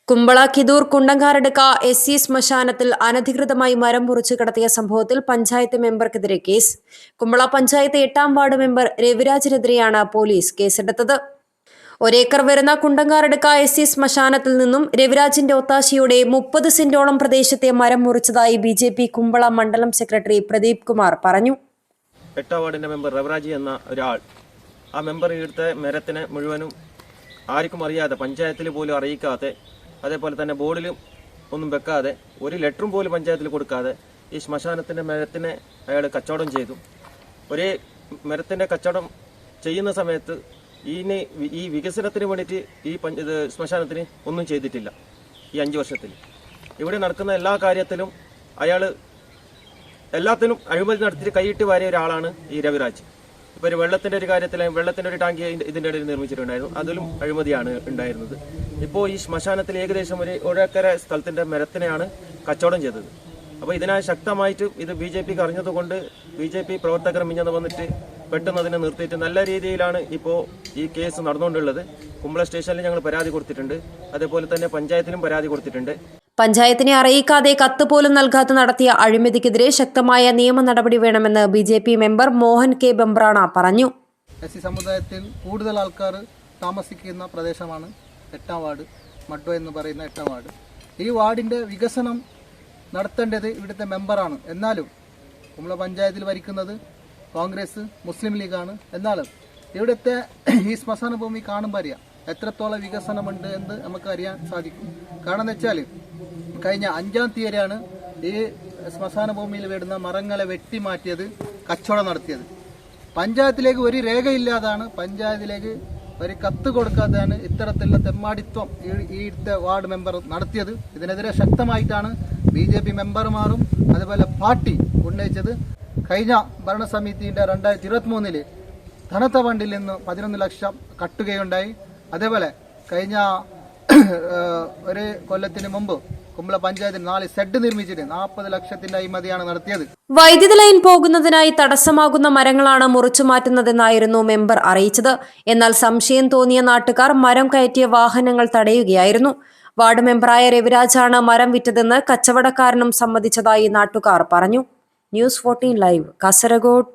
Kumbla കിദൂർ കുണ്ടങ്കാരടുക്ക SC ശ്മശാനത്തിൽ അനധികൃതമായി മരം മുറിച്ചു കടത്തിയ സംഭവത്തിൽ പഞ്ചായത്ത് മെമ്പർക്കെതിരെ കേസ്. കുമ്പള പഞ്ചായത്ത് 8-ാം വാർഡ് മെമ്പർ രവിരാജിനെതിരെയാണ് പോലീസ് കേസെടുത്തത്. ഒരേക്കർ വരുന്ന കുണ്ടങ്കാരടുക്ക SC ശ്മശാനത്തിൽ നിന്നും രവിരാജിന്റെ ഒത്താശയോടെ 30 സെന്റോളം പ്രദേശത്തെ മരം മുറിച്ചതായി BJP കുമ്പള മണ്ഡലം സെക്രട്ടറി പ്രദീപ് കുമാർ പറഞ്ഞു. 8-ാം വാർഡിന്റെ മെമ്പർ രവിരാജി എന്ന ഒരാൾ ആ മെമ്പർ എടുത്ത മരത്തിനെ മുഴുവനും ആർക്കും അറിയാതെ, പഞ്ചായത്തിൽ പോലും അറിയിക്കാതെ, അതേപോലെ തന്നെ ബോർഡിലും ഒന്നും വെക്കാതെ, ഒരു ലെറ്ററും പോലും പഞ്ചായത്തിൽ കൊടുക്കാതെ ഈ ശ്മശാനത്തിൻ്റെ മരത്തിനെ അയാൾ കച്ചവടം ചെയ്തു. ഒരേ മരത്തിൻ്റെ കച്ചവടം ചെയ്യുന്ന സമയത്ത് ഈ വികസനത്തിന് വേണ്ടിയിട്ട് ഈ ശ്മശാനത്തിന് ഒന്നും ചെയ്തിട്ടില്ല. ഈ 5 വർഷത്തിൽ ഇവിടെ നടക്കുന്ന എല്ലാ കാര്യത്തിലും അയാൾ എല്ലാത്തിനും അഴിമതി നടത്തിയിട്ട് കൈയിട്ട് വാരിയ ഒരാളാണ് ഈ രവിരാജ്. ഇപ്പോൾ ഒരു വെള്ളത്തിൻ്റെ ഒരു കാര്യത്തിൽ വെള്ളത്തിൻ്റെ ഒരു ടാങ്കി ഇതിൻ്റെ ഇടയിൽ നിർമ്മിച്ചിട്ടുണ്ടായിരുന്നു, അതിലും അഴിമതിയാണ് ഉണ്ടായിരുന്നത്. ഇപ്പോൾ ഈ ശ്മശാനത്തിൽ ഏകദേശം ഒരു ഏക്കർ സ്ഥലത്തിൻ്റെ മരത്തിനെയാണ് കച്ചവടം ചെയ്തത്. അപ്പോൾ ഇതിനായി ശക്തമായിട്ട് ഇത് BJPക്ക് അറിഞ്ഞതുകൊണ്ട് BJP പ്രവർത്തകർ മിഞ്ഞന്ന് വന്നിട്ട് പെട്ടെന്ന് അതിനെ നിർത്തിയിട്ട് നല്ല രീതിയിലാണ് ഇപ്പോൾ ഈ കേസ് നടന്നുകൊണ്ടുള്ളത്. കുമ്പള സ്റ്റേഷനിൽ ഞങ്ങൾ പരാതി കൊടുത്തിട്ടുണ്ട്, അതേപോലെ തന്നെ പഞ്ചായത്തിലും പരാതി കൊടുത്തിട്ടുണ്ട്. പഞ്ചായത്തിനെ അറിയിക്കാതെ കത്ത് പോലും നൽകാതെ നടത്തിയ അഴിമതിക്കെതിരെ ശക്തമായ നിയമ നടപടി വേണമെന്ന് BJP member Mohan K. Bambrana പറഞ്ഞു. SC സമുദായത്തിൽ കൂടുതൽ ആൾക്കാർ താമസിക്കുന്ന പ്രദേശമാണ് 8-ാം വാർഡ്, മഡ്വ എന്ന് പറയുന്ന 8-ാം വാർഡ്. ഈ വാർഡിൻ്റെ വികസനം നടത്തേണ്ടത് ഇവിടുത്തെ മെമ്പറാണ്. എന്നാലും കുമ്പള പഞ്ചായത്തിൽ ഭരിക്കുന്നത് കോൺഗ്രസ്, മുസ്ലിം ലീഗാണ്. എന്നാലും ഇവിടുത്തെ ഈ ശ്മശാന ഭൂമി കാണുമ്പോൾ അറിയാം എത്രത്തോളം വികസനമുണ്ട് എന്ന് നമുക്ക് അറിയാൻ സാധിക്കും. കാരണം എന്ന് വെച്ചാൽ കഴിഞ്ഞ 5-ാം തീയതിയാണ് ഈ ശ്മശാന ഭൂമിയിൽ വരുന്ന മരങ്ങളെ വെട്ടിമാറ്റിയത്, കച്ചവടം നടത്തിയത്. പഞ്ചായത്തിലേക്ക് ഒരു രേഖയില്ലാതാണ്, പഞ്ചായത്തിലേക്ക് ഒരു കത്ത് കൊടുക്കാതെയാണ് ഇത്തരത്തിലുള്ള തെമ്മാടിത്വം ഇവിടുത്തെ വാർഡ് മെമ്പർ നടത്തിയത്. ഇതിനെതിരെ ശക്തമായിട്ടാണ് BJP മെമ്പർമാരും അതുപോലെ പാർട്ടി ഉന്നയിച്ചത്. കഴിഞ്ഞ ഭരണസമിതിയുടെ 2023 ധനത്ത ഫണ്ടിൽ നിന്ന് 11 ലക്ഷം കട്ടുകയുണ്ടായി. അതേപോലെ കഴിഞ്ഞ ഒരു കൊല്ലത്തിന് മുമ്പ് കുമ്പള പഞ്ചായത്തിൽ 4 ഷെഡ് നിർമ്മിച്ചിട്ട് 40 ലക്ഷത്തിന്റെ അഴിമതിയാണ് നടത്തിയത്. വൈദ്യുതി ലൈൻ പോകുന്നതിനായി തടസ്സമാകുന്ന മരങ്ങളാണ് മുറിച്ചു മാറ്റുന്നതെന്നായിരുന്നു മെമ്പർ അറിയിച്ചത്. എന്നാൽ സംശയം തോന്നിയ നാട്ടുകാർ മരം കയറ്റിയ വാഹനങ്ങൾ തടയുകയായിരുന്നു. വാർഡ് മെമ്പറായ രവിരാജാണ് മരം വിറ്റതെന്ന് കച്ചവടക്കാരനും സമ്മതിച്ചതായി നാട്ടുകാർ പറഞ്ഞു. News 14 live, Kasaragod.